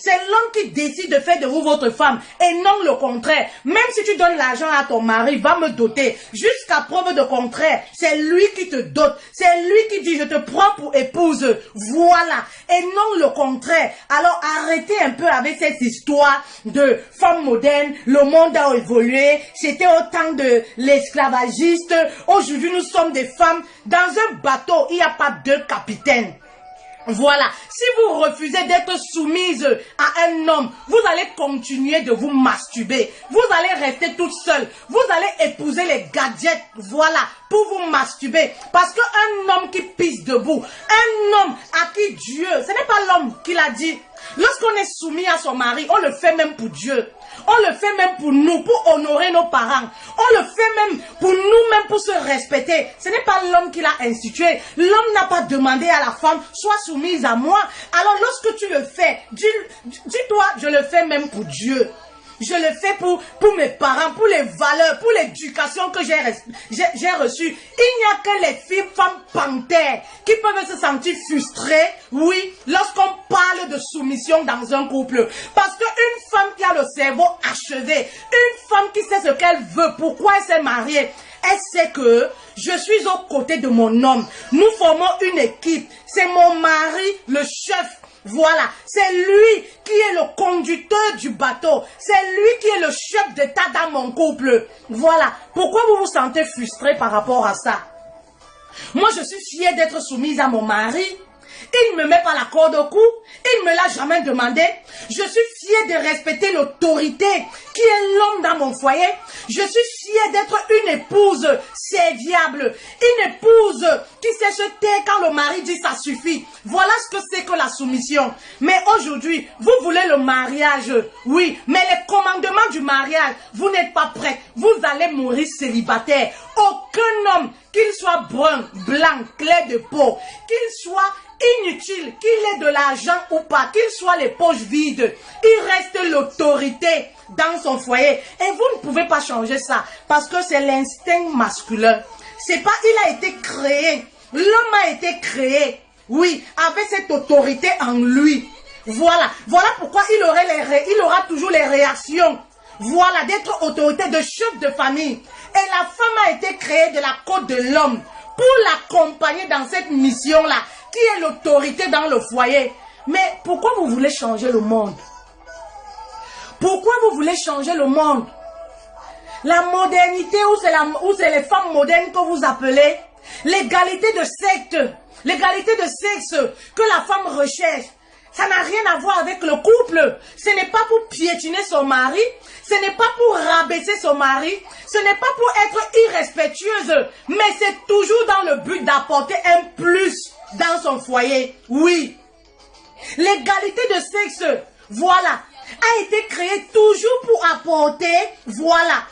C'est l'homme qui décide de faire de vous votre femme et non le contraire. Même si tu donnes l'argent à ton mari, va me doter. Jusqu'à preuve de contraire, c'est lui qui te dote. C'est lui qui dit je te prends pour épouse. Voilà. Et non le contraire. Alors arrêtez un peu avec cette histoire de femme moderne. Le monde a évolué. C'était au temps de l'esclavagiste. Aujourd'hui, nous sommes des femmes. Dans un bateau, il n'y a pas deux capitaines. Voilà, si vous refusez d'être soumise à un homme, vous allez continuer de vous masturber. Vous allez rester toute seule. Vous allez épouser les gadgets, voilà, pour vous masturber. Parce qu'un homme qui pisse debout, un homme à qui Dieu, ce n'est pas l'homme qui l'a dit. Lorsqu'on est soumis à son mari, on le fait même pour Dieu. On le fait même pour nous, pour honorer nos parents. On le fait même pour nous-mêmes, pour se respecter. Ce n'est pas l'homme qui l'a institué. L'homme n'a pas demandé à la femme, sois soumise à moi. Alors lorsque tu le fais, dis-toi, je le fais même pour Dieu. Je le fais pour mes parents, pour les valeurs, pour l'éducation que j'ai reçue. Il n'y a que les filles, femmes panthères qui peuvent se sentir frustrées, oui, lorsqu'on parle de soumission dans un couple. Parce qu'une femme qui a le cerveau achevé, une femme qui sait ce qu'elle veut, pourquoi elle s'est mariée, elle sait que je suis aux côtés de mon homme. Nous formons une équipe. C'est mon mari, le chef. Voilà, c'est lui qui est le conducteur du bateau. C'est lui qui est le chef d'état dans mon couple. Voilà, pourquoi vous vous sentez frustré par rapport à ça? Moi, je suis fière d'être soumise à mon mari. Il ne me met pas la corde au cou. Il ne me l'a jamais demandé. Je suis fière de respecter l'autorité qui est l'homme dans mon foyer. Je suis fière d'être une épouse serviable. Une épouse qui sait se taire quand le mari dit ça suffit. Voilà ce que c'est que la soumission. Mais aujourd'hui, vous voulez le mariage. Oui, mais les commandements du mariage, vous n'êtes pas prêts. Vous allez mourir célibataire. Aucun homme, qu'il soit brun, blanc, clair de peau, qu'il soit inutile, qu'il ait de l'argent ou pas, qu'il soit les poches vides, il reste l'autorité dans son foyer. Et vous ne pouvez pas changer ça parce que c'est l'instinct masculin. C'est pas, il a été créé, l'homme a été créé, oui, avec cette autorité en lui. Voilà, voilà pourquoi il aura toujours les réactions. Voilà, d'être autorité de chef de famille. Et la femme a été créée de la côte de l'homme pour l'accompagner dans cette mission-là, qui est l'autorité dans le foyer. Mais pourquoi vous voulez changer le monde? Pourquoi vous voulez changer le monde? La modernité, ou c'est les femmes modernes que vous appelez, l'égalité de sexe que la femme recherche, ça n'a rien à voir avec le couple. Ce n'est pas pour piétiner son mari, ce n'est pas pour rabaisser son mari, ce n'est pas pour être irrespectueuse, mais c'est toujours dans le but d'apporter un plus dans son foyer. Oui. L'égalité de sexe, voilà, a été créée toujours pour apporter, voilà,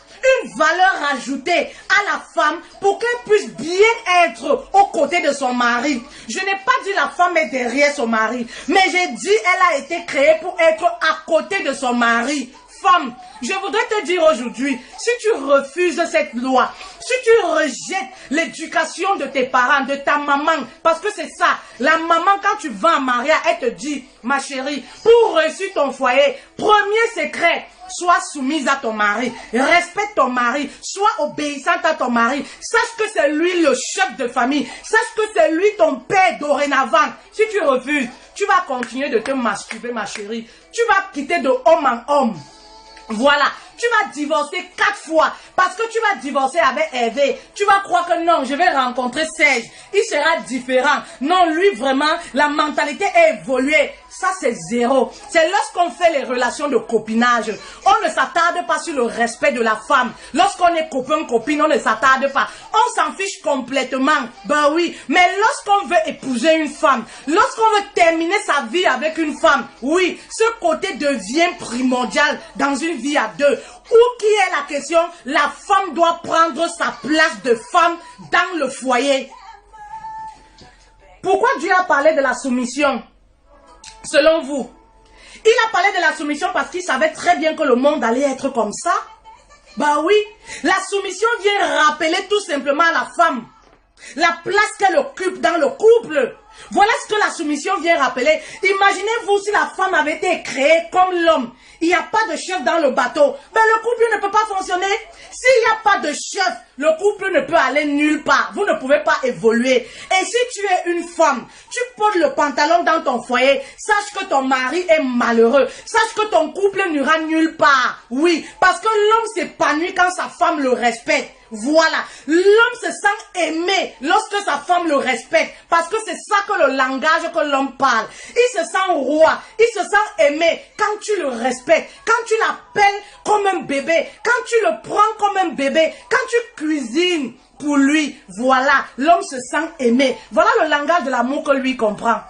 une valeur ajoutée à la femme pour qu'elle puisse bien être aux côtés de son mari. Je n'ai pas dit la femme est derrière son mari, mais j'ai dit elle a été créée pour être à côté de son mari. Femme, je voudrais te dire aujourd'hui, si tu refuses cette loi, si tu rejettes l'éducation de tes parents, de ta maman, parce que c'est ça, la maman quand tu vas en mariage, elle te dit, ma chérie, pour réussir ton foyer, premier secret, sois soumise à ton mari, respecte ton mari, sois obéissante à ton mari, sache que c'est lui le chef de famille, sache que c'est lui ton père dorénavant. Si tu refuses, tu vas continuer de te masturber, ma chérie, tu vas quitter de homme en homme. Voilà, tu vas divorcer 4 fois parce que tu vas divorcer avec Hervé. Tu vas croire que non, je vais rencontrer Serge, il sera différent. Non, lui vraiment, la mentalité est évoluée. Ça c'est zéro. C'est lorsqu'on fait les relations de copinage, on ne s'attarde pas sur le respect de la femme. Lorsqu'on est copain-copine, on ne s'attarde pas. On s'en fiche complètement. Ben oui, mais lorsqu'on veut épouser une femme, lorsqu'on veut terminer sa vie avec une femme, oui, ce côté devient primordial dans une vie à deux. Où qui est la question, la femme doit prendre sa place de femme dans le foyer. Pourquoi Dieu a parlé de la soumission? Selon vous, il a parlé de la soumission parce qu'il savait très bien que le monde allait être comme ça. Bah oui, la soumission vient rappeler tout simplement à la femme la place qu'elle occupe dans le couple. Voilà ce que la soumission vient rappeler. Imaginez-vous si la femme avait été créée comme l'homme. Il n'y a pas de chef dans le bateau. Ben, le couple ne peut pas fonctionner. S'il n'y a pas de chef, le couple ne peut aller nulle part. Vous ne pouvez pas évoluer. Et si tu es une femme, tu portes le pantalon dans ton foyer, sache que ton mari est malheureux. Sache que ton couple n'ira nulle part. Oui, parce que l'homme s'épanouit quand sa femme le respecte. Voilà, l'homme se sent aimé lorsque sa femme le respecte, parce que c'est ça que le langage que l'homme parle. Il se sent roi, il se sent aimé quand tu le respectes, quand tu l'appelles comme un bébé, quand tu le prends comme un bébé, quand tu cuisines pour lui. Voilà, l'homme se sent aimé. Voilà le langage de l'amour que lui comprend.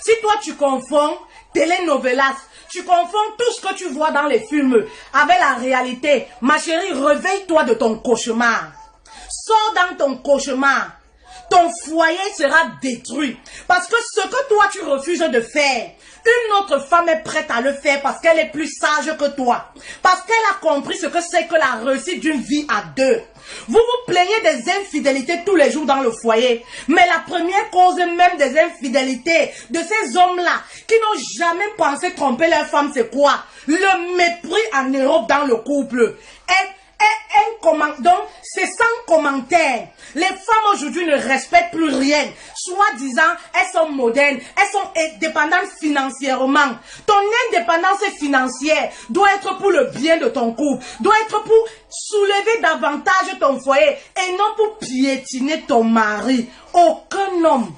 Si toi tu confonds telenovelas, tu confonds tout ce que tu vois dans les films avec la réalité, ma chérie, réveille-toi de ton cauchemar. Sors dans ton cauchemar. Ton foyer sera détruit. Parce que ce que toi tu refuses de faire, une autre femme est prête à le faire parce qu'elle est plus sage que toi. Parce qu'elle a compris ce que c'est que la réussite d'une vie à deux. Vous vous plaignez des infidélités tous les jours dans le foyer. Mais la première cause même des infidélités de ces hommes-là qui n'ont jamais pensé tromper leur femme, c'est quoi? Le mépris en Europe dans le couple. Donc, c'est sans commentaire. Les femmes aujourd'hui ne respectent plus rien. Soi-disant, elles sont modernes, elles sont indépendantes financièrement. Ton indépendance financière doit être pour le bien de ton couple, doit être pour soulever davantage ton foyer et non pour piétiner ton mari. Aucun homme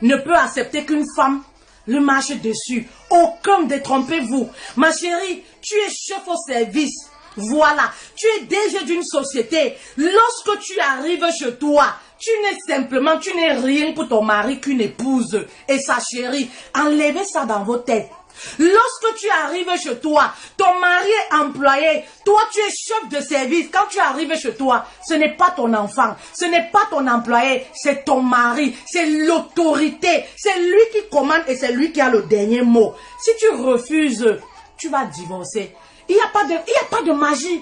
ne peut accepter qu'une femme le marche dessus. Aucun, détrompez-vous. Ma chérie, tu es chef au service. Voilà, tu es DG d'une société. Lorsque tu arrives chez toi, tu n'es rien pour ton mari qu'une épouse et sa chérie. Enlevez ça dans vos têtes. Lorsque tu arrives chez toi, ton mari est employé, toi tu es chef de service. Quand tu arrives chez toi, ce n'est pas ton enfant, ce n'est pas ton employé, c'est ton mari, c'est l'autorité, c'est lui qui commande et c'est lui qui a le dernier mot. Si tu refuses, tu vas divorcer. Il n'y a pas de magie.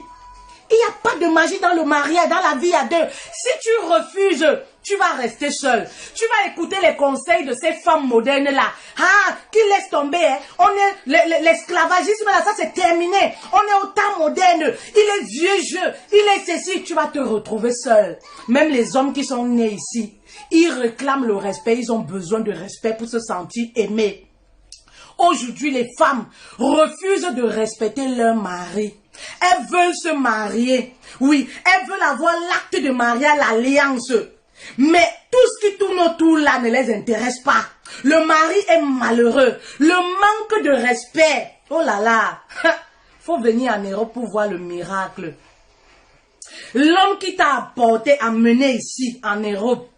Il n'y a pas de magie dans le mariage, dans la vie à deux. Si tu refuses, tu vas rester seul. Tu vas écouter les conseils de ces femmes modernes-là. Ah, qui laissent tomber. Hein. On est l'esclavagisme là, ça c'est terminé. On est au temps moderne. Il est vieux jeu. Il est ceci. Tu vas te retrouver seul. Même les hommes qui sont nés ici, ils réclament le respect. Ils ont besoin de respect pour se sentir aimés. Aujourd'hui, les femmes refusent de respecter leur mari. Elles veulent se marier. Oui, elles veulent avoir l'acte de mariage, l'alliance. Mais tout ce qui tourne autour là ne les intéresse pas. Le mari est malheureux. Le manque de respect. Oh là là. Faut venir en Europe pour voir le miracle. L'homme qui t'a amené ici en Europe.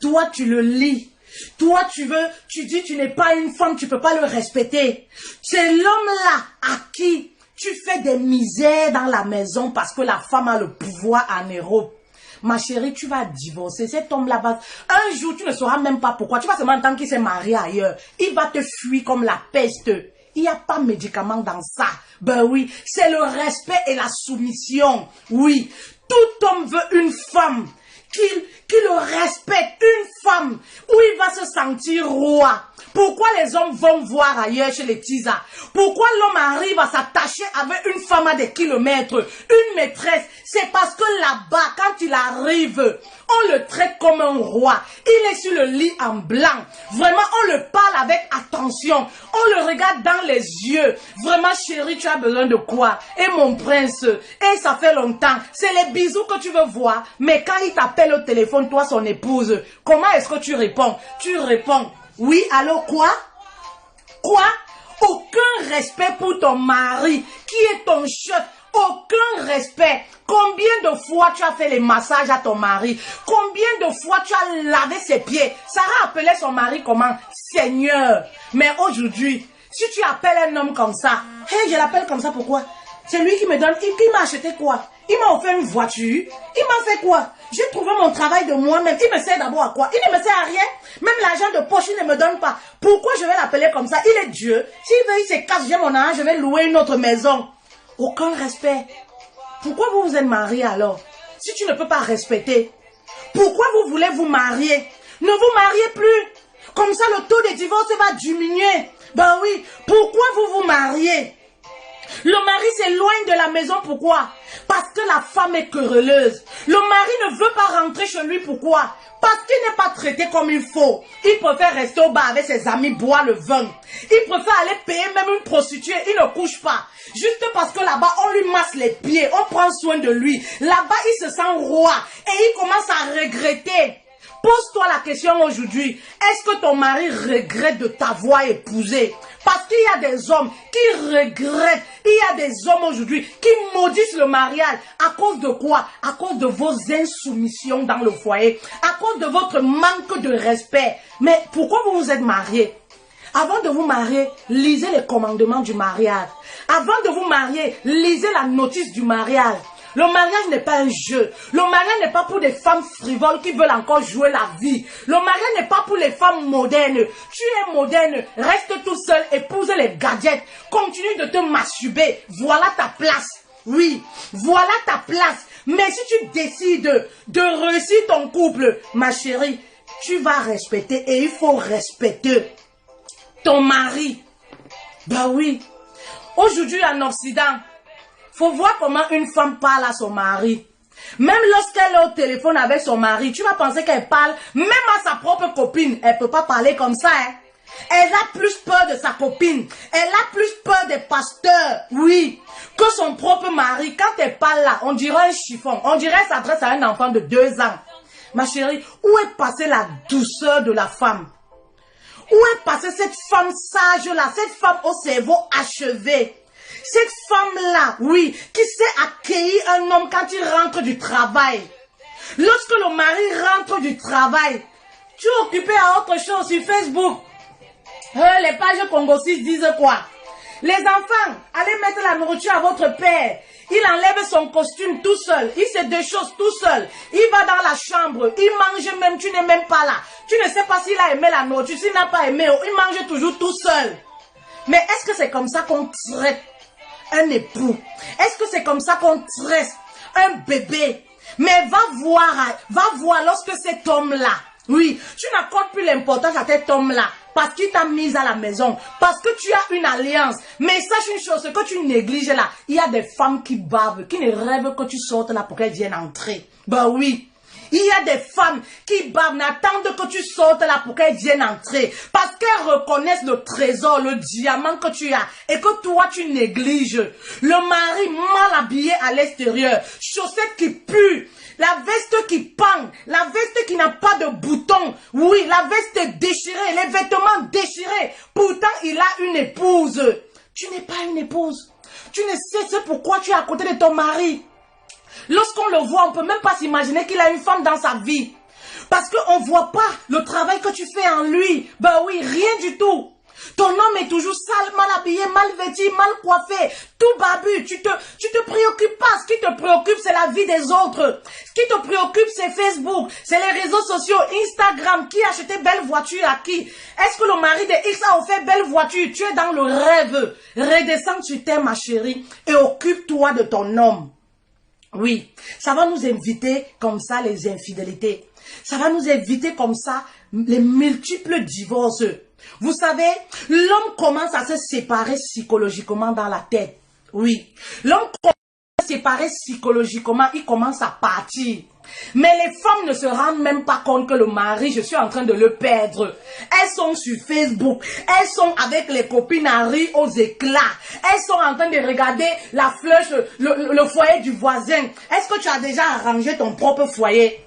Toi, tu le lis. Toi, tu dis tu n'es pas une femme, tu peux pas le respecter. C'est l'homme-là à qui tu fais des misères dans la maison parce que la femme a le pouvoir en Europe. Ma chérie, tu vas divorcer. Cet homme-là va... Un jour, tu ne sauras même pas pourquoi. Tu vas seulement entendre qu'il s'est marié ailleurs. Il va te fuir comme la peste. Il n'y a pas de médicament dans ça. Ben oui, c'est le respect et la soumission. Oui, tout homme veut une femme qui le respecte, une femme où il va se sentir roi. Pourquoi les hommes vont voir ailleurs chez les tisas? Pourquoi l'homme arrive à s'attacher avec une femme à des kilomètres, une maîtresse? C'est parce que là-bas, quand il arrive, on le traite comme un roi. Il est sur le lit en blanc. Vraiment, on le parle avec attention. On le regarde dans les yeux. Vraiment, chérie, tu as besoin de quoi? Et mon prince, et ça fait longtemps. C'est les bisous que tu veux voir. Mais quand il t'appelle au téléphone, toi, son épouse, comment est-ce que tu réponds? Tu réponds, oui, allô, quoi? Quoi? Aucun respect pour ton mari, qui est ton chef. Aucun respect. Combien de fois tu as fait les massages à ton mari? Combien de fois tu as lavé ses pieds? Sarah appelait son mari comment? Seigneur. Mais aujourd'hui, si tu appelles un homme comme ça, hey, je l'appelle comme ça, pourquoi? C'est lui qui me donne, il m'a acheté quoi? Il m'a offert une voiture. Il m'a fait quoi? J'ai trouvé mon travail de moi-même. Il me sert d'abord à quoi? Il ne me sert à rien. Même l'argent de poche, il ne me donne pas. Pourquoi je vais l'appeler comme ça? Il est Dieu. S'il veut, il se casse, j'ai mon argent, je vais louer une autre maison. Aucun respect. Pourquoi vous vous êtes mariés alors? Si tu ne peux pas respecter, pourquoi vous voulez vous marier? Ne vous mariez plus. Comme ça, le taux de divorce va diminuer. Ben oui, pourquoi vous vous mariez? Le mari s'éloigne de la maison, pourquoi? Parce que la femme est querelleuse. Le mari ne veut pas rentrer chez lui, pourquoi? Parce qu'il n'est pas traité comme il faut. Il préfère rester au bar avec ses amis, boire le vin. Il préfère aller payer même une prostituée, il ne couche pas. Juste parce que là-bas, on lui masse les pieds, on prend soin de lui. Là-bas, il se sent roi et il commence à regretter. Pose-toi la question aujourd'hui, est-ce que ton mari regrette de t'avoir épousé? Parce qu'il y a des hommes qui regrettent, il y a des hommes aujourd'hui qui maudissent le mariage. À cause de quoi? À cause de vos insoumissions dans le foyer, à cause de votre manque de respect. Mais pourquoi vous vous êtes mariés? Avant de vous marier, lisez les commandements du mariage. Avant de vous marier, lisez la notice du mariage. Le mariage n'est pas un jeu. Le mariage n'est pas pour des femmes frivoles qui veulent encore jouer la vie. Le mariage n'est pas pour les femmes modernes. Tu es moderne, reste tout seul, épouse les gadgets. Continue de te masturber. Voilà ta place. Oui, voilà ta place. Mais si tu décides de réussir ton couple, ma chérie, tu vas respecter et il faut respecter ton mari. Ben oui. Aujourd'hui en Occident, faut voir comment une femme parle à son mari. Même lorsqu'elle est au téléphone avec son mari, tu vas penser qu'elle parle même à sa propre copine. Elle ne peut pas parler comme ça. Hein. Elle a plus peur de sa copine. Elle a plus peur des pasteurs, oui, que son propre mari. Quand elle parle là, on dirait un chiffon. On dirait qu'elle s'adresse à un enfant de 2 ans. Ma chérie, où est passée la douceur de la femme? Où est passée cette femme sage là, cette femme au cerveau achevé? Cette femme-là, oui, qui sait accueillir un homme quand il rentre du travail. Lorsque le mari rentre du travail, tu es occupé à autre chose sur Facebook. Les pages Congo 6 disent quoi? Les enfants, allez mettre la nourriture à votre père. Il enlève son costume tout seul. Il se déchausse tout seul. Il va dans la chambre. Il mange même, tu n'es même pas là. Tu ne sais pas s'il a aimé la nourriture, s'il n'a pas aimé. Il mange toujours tout seul. Mais est-ce que c'est comme ça qu'on traite un époux? Est-ce que c'est comme ça qu'on traite un bébé? Mais va voir lorsque cet homme-là, oui, tu n'accordes plus l'importance à cet homme-là parce qu'il t'a mise à la maison, parce que tu as une alliance. Mais sache une chose, ce que tu négliges là, il y a des femmes qui bavent, qui ne rêvent que tu sortes là pour qu'elles viennent entrer. Ben oui. Il y a des femmes qui bavent, n'attendent que tu sortes là pour qu'elles viennent entrer. Parce qu'elles reconnaissent le trésor, le diamant que tu as. Et que toi, tu négliges. Le mari mal habillé à l'extérieur. Chaussettes qui puent. La veste qui pend. La veste qui n'a pas de boutons. Oui, la veste déchirée. Les vêtements déchirés. Pourtant, il a une épouse. Tu n'es pas une épouse. Tu ne sais pourquoi tu es à côté de ton mari. Lorsqu'on le voit, on ne peut même pas s'imaginer qu'il a une femme dans sa vie. Parce qu'on ne voit pas le travail que tu fais en lui. Ben oui, rien du tout. Ton homme est toujours sale, mal habillé, mal vêtu, mal coiffé, tout barbu. Tu te préoccupes pas. Ce qui te préoccupe, c'est la vie des autres. Ce qui te préoccupe, c'est Facebook, c'est les réseaux sociaux, Instagram. Qui a acheté belle voiture à qui? Est-ce que le mari de X a offert belle voiture? Tu es dans le rêve. Redescends sur terre, ma chérie, et occupe-toi de ton homme. Oui, ça va nous éviter comme ça les infidélités. Ça va nous éviter comme ça les multiples divorces. Vous savez, l'homme commence à se séparer psychologiquement dans la tête. Oui, l'homme commence à se séparer psychologiquement, il commence à partir. Mais les femmes ne se rendent même pas compte que le mari, je suis en train de le perdre. Elles sont sur Facebook. Elles sont avec les copines à rire aux éclats. Elles sont en train de regarder la flèche, le foyer du voisin. Est-ce que tu as déjà arrangé ton propre foyer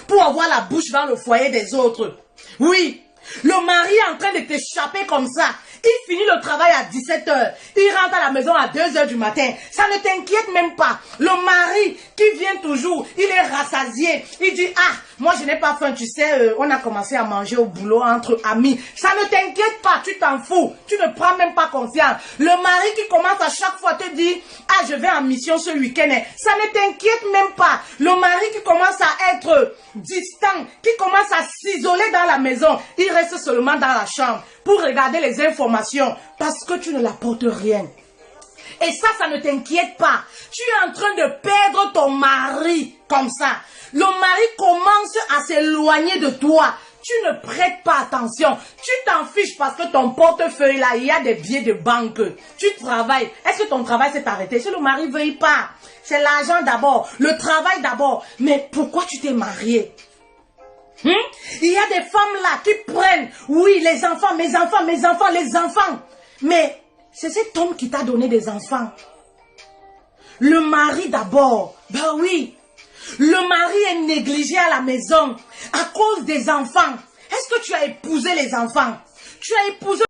pour avoir la bouche dans le foyer des autres? Oui. Le mari est en train de t'échapper comme ça. Il finit le travail à 17 h. Il rentre à la maison à 2 h du matin. Ça ne t'inquiète même pas. Le mari qui vient toujours, il est rassasié. Il dit, ah, moi je n'ai pas faim, tu sais, on a commencé à manger au boulot entre amis. Ça ne t'inquiète pas, tu t'en fous. Tu ne prends même pas confiance. Le mari qui commence à chaque fois te dire, ah, je vais en mission ce week-end. Ça ne t'inquiète même pas. Le mari qui commence à être distant, qui commence à s'isoler dans la maison, il reste seulement dans la chambre pour regarder les informations parce que tu ne l'apportes rien. Et ça ne t'inquiète pas. Tu es en train de perdre ton mari comme ça. Le mari commence à s'éloigner de toi. tu ne prêtes pas attention. Tu t'en fiches parce que ton portefeuille là, il y a des billets de banque. Tu travailles. Est-ce que ton travail s'est arrêté? Si le mari ne veuille pas. C'est l'argent d'abord, le travail d'abord. Mais pourquoi tu t'es marié? Il y a des femmes là qui prennent, oui, les enfants, mes enfants, mes enfants, les enfants. Mais c'est cet homme qui t'a donné des enfants. Le mari d'abord. Ben oui. Le mari est négligé à la maison à cause des enfants. Est-ce que tu as épousé les enfants? Tu as épousé